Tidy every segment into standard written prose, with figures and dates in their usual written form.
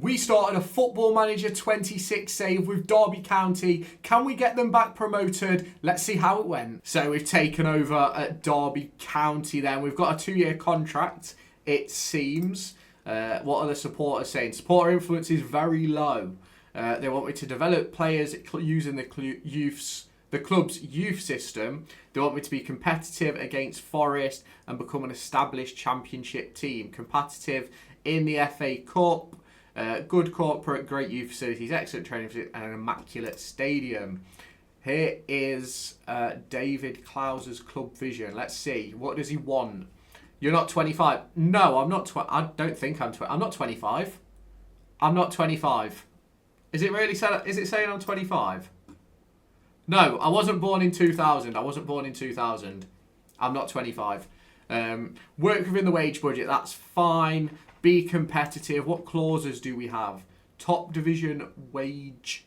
We started a Football Manager 26 save with Derby County. Can we get them back promoted? Let's see how it went. So we've taken over at Derby County then. We've got a 2-year contract, it seems. What are the supporters saying? Supporter influence is very low. They want me to develop players using the club's youth system. They want me to be competitive against Forest and become an established championship team. Competitive in the FA Cup. Good corporate, great youth facilities, excellent training facilities, and an immaculate stadium. Here is David Klaus's club vision. Let's see. What does he want? You're not 25. No, I'm not. I don't think I'm 20. I'm not 25. I'm not 25. Is it really saying? Is it saying I'm 25? No, I wasn't born in 2000. I wasn't born in 2000. I'm not 25. Work within the wage budget. That's fine. Be competitive. What clauses do we have? Top division wage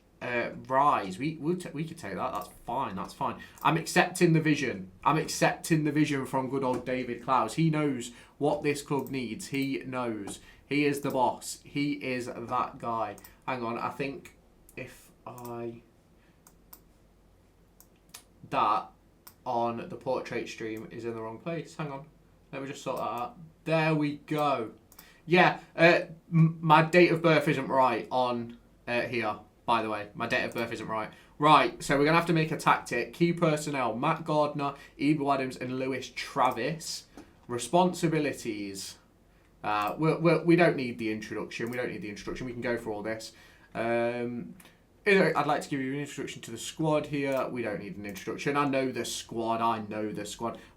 rise. We could take that. That's fine. That's fine. I'm accepting the vision. I'm accepting the vision from good old David Klaus. He knows what this club needs. He knows. He is the boss. He is that guy. Hang on. I think if I... That on the portrait stream is in the wrong place. Hang on. Let me just sort that out. There we go. Yeah, my date of birth isn't right on here, by the way. My date of birth isn't right. Right, so we're going to have to make a tactic. Key personnel, Matt Gardner, Ebel Adams and Lewis Travis. Responsibilities. We don't need the introduction. We don't need the introduction. We can go for all this. I'd like to give you an introduction to the squad here. We don't need an introduction. I know the squad.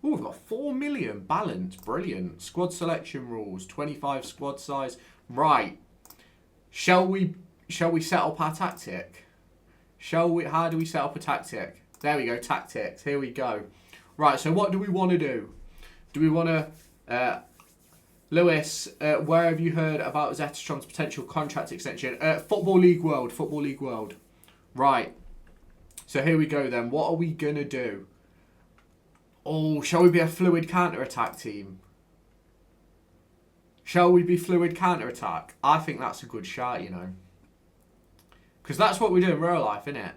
Oh, we've got 4 million balance. Brilliant. Squad selection rules. 25 squad size. Right. Shall we set up our tactic? How do we set up a tactic? There we go. Tactics. Here we go. Right. So what do we want to do? Do we want to... Lewis, where have you heard about Zetterstrom's potential contract extension? Football League World. Right. So here we go then. What are we going to do? Oh, shall we be a fluid counter-attack team? Shall we be fluid counter-attack? I think that's a good shout, you know. Because that's what we do in real life, innit?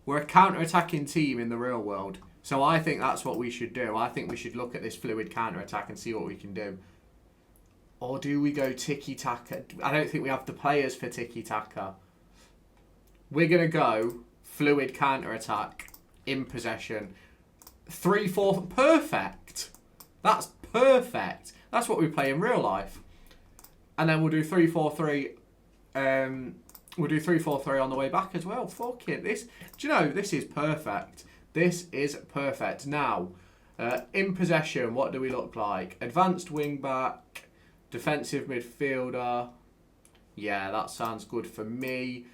We're a counter-attacking team in the real world. So I think that's what we should do. I think we should look at this fluid counter-attack and see what we can do. Or do we go tiki-taka? I don't think we have the players for tiki-taka. We're going to go fluid counter-attack in possession. 3-4. Perfect. That's perfect. That's what we play in real life. And then we'll do 3-4-3. We'll do 3-4-3 on the way back as well. Fuck it. This, do you know, this is perfect. This is perfect. Now, in possession, what do we look like? Advanced wing back, defensive midfielder. Yeah, that sounds good for me.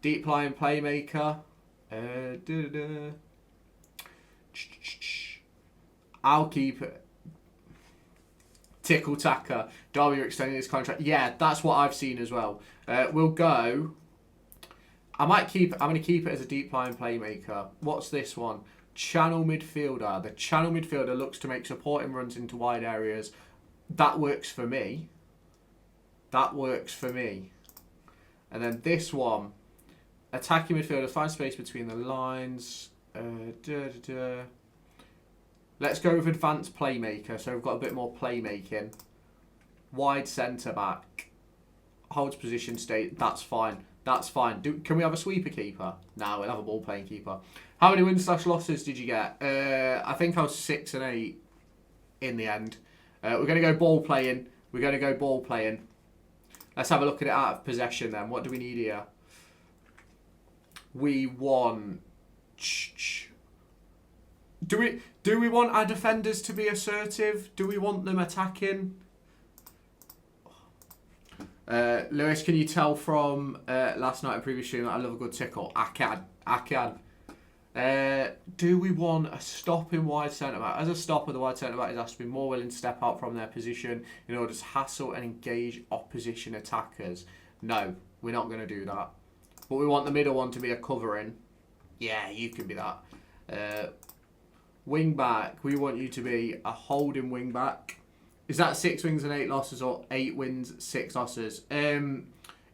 Deep line playmaker. I'll keep it. Tickle tacker. Derby, you're extending his contract. Yeah, that's what I've seen as well. We'll go. I'm going to keep it as a deep line playmaker. What's this one? Channel midfielder. The channel midfielder looks to make supporting runs into wide areas. That works for me. And then this one. Attacking midfielder. Find space between the lines. Let's go with advanced playmaker. So we've got a bit more playmaking. Wide centre back. Holds position state. That's fine. Can we have a sweeper keeper? No, we'll have a ball playing keeper. How many wins/losses did you get? I think I was 6 and 8 in the end. We're going to go ball playing. Let's have a look at it out of possession then. What do we need here? We want... Do we want our defenders to be assertive? Do we want them attacking? Lewis, can you tell from last night and previous stream that I love a good tickle? I can. Do we want a stopping wide centre back? As a stopper, the wide centre back is asked to be more willing to step out from their position in order to hassle and engage opposition attackers. No, we're not going to do that. But we want the middle one to be a covering. Yeah, you can be that. Wing back, we want you to be a holding wing back. Is that 6 wins and 8 losses or 8 wins, 6 losses?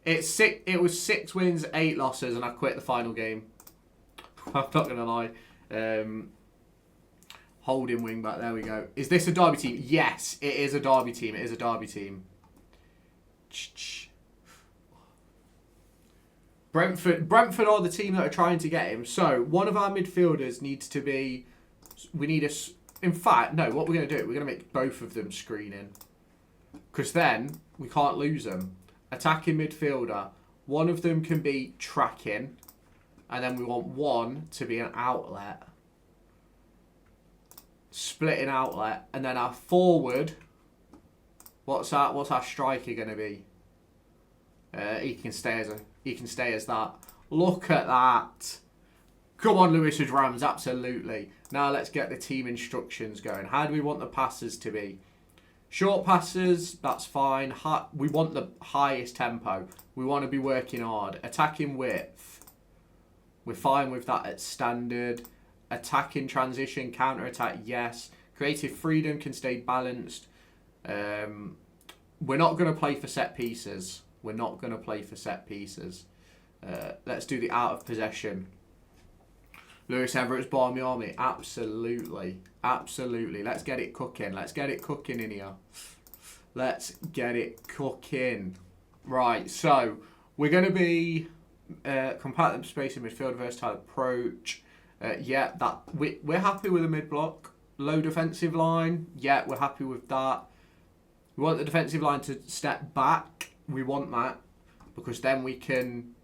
It was 6 wins, 8 losses, and I quit the final game. I'm not going to lie. Holding wing back. There we go. Is this a Derby team? Yes, it is a Derby team. It is a Derby team. Brentford are the team that are trying to get him. So one of our midfielders needs to be. We need a. In fact, no. What we're going to do? We're going to make both of them screening, because then we can't lose them. Attacking midfielder. One of them can be tracking, and then we want one to be an outlet. Splitting outlet, and then our forward. What's our striker going to be? He can stay as that. Look at that. Come on, Lewis's Rams, absolutely. Now let's get the team instructions going. How do we want the passes to be? Short passes, that's fine. We want the highest tempo. We want to be working hard. Attacking width, we're fine with that at standard. Attacking transition, counter-attack, yes. Creative freedom can stay balanced. We're not going to play for set pieces. We're not going to play for set pieces. Let's do the out of possession. Lewis Everett's Barmy Army. Absolutely. Absolutely. Let's get it cooking. Let's get it cooking in here. Let's get it cooking. Right, so we're going to be compact space in midfield, versatile approach. Yeah, we're happy with the mid-block. Low defensive line. Yeah, we're happy with that. We want the defensive line to step back. We want that, because then we can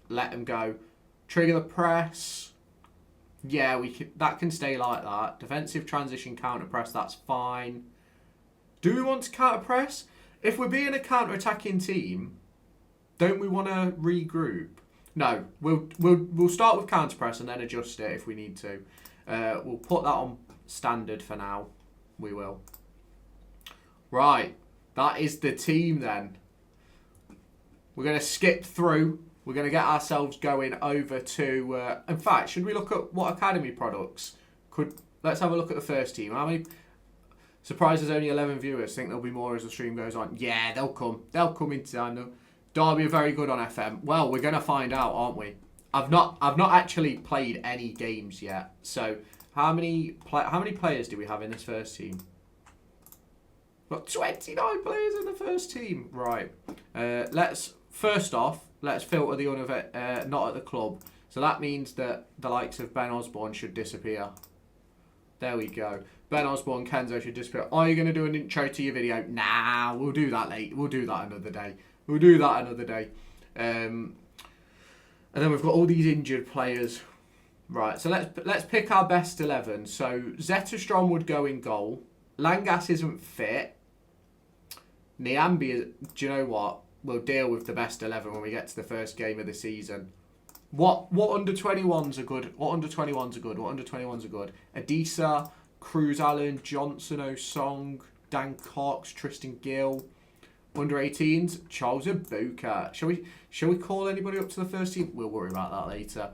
let them go. Trigger the press. Yeah, that can stay like that. Defensive transition, counter press. That's fine. Do we want to counter press? If we're being a counter-attacking team, don't we want to regroup? No, we'll start with counter press and then adjust it if we need to. We'll put that on standard for now. We will. Right, that is the team then. We're going to skip through. We're going to get ourselves going over to. In fact, should we look at what academy products Let's have a look at the first team. How many? Surprised there's only 11 viewers. Think there'll be more as the stream goes on. Yeah, they'll come. They'll come in time though. Derby are very good on FM. Well, we're gonna find out, aren't we? I've not actually played any games yet. So how many players do we have in this first team? We've got 29 players in the first team. Right. First off, let's filter the not at the club. So that means that the likes of Ben Osborne should disappear. There we go. Ben Osborne, Kenzo should disappear. Are you going to do an intro to your video? Nah, we'll do that later. We'll do that another day. We'll do that another day. And then we've got all these injured players. Right, so let's pick our best 11. So Zetterstrom would go in goal. Langas isn't fit. Niambi, do you know what? We'll deal with the best 11 when we get to the first game of the season. What under 21s are good? What under 21s are good? What under 21s are good? Adisa, Cruz Allen, Johnson O'Song, Dan Cox, Tristan Gill. Under 18s, Charles Ibuka. Shall we call anybody up to the first team? We'll worry about that later.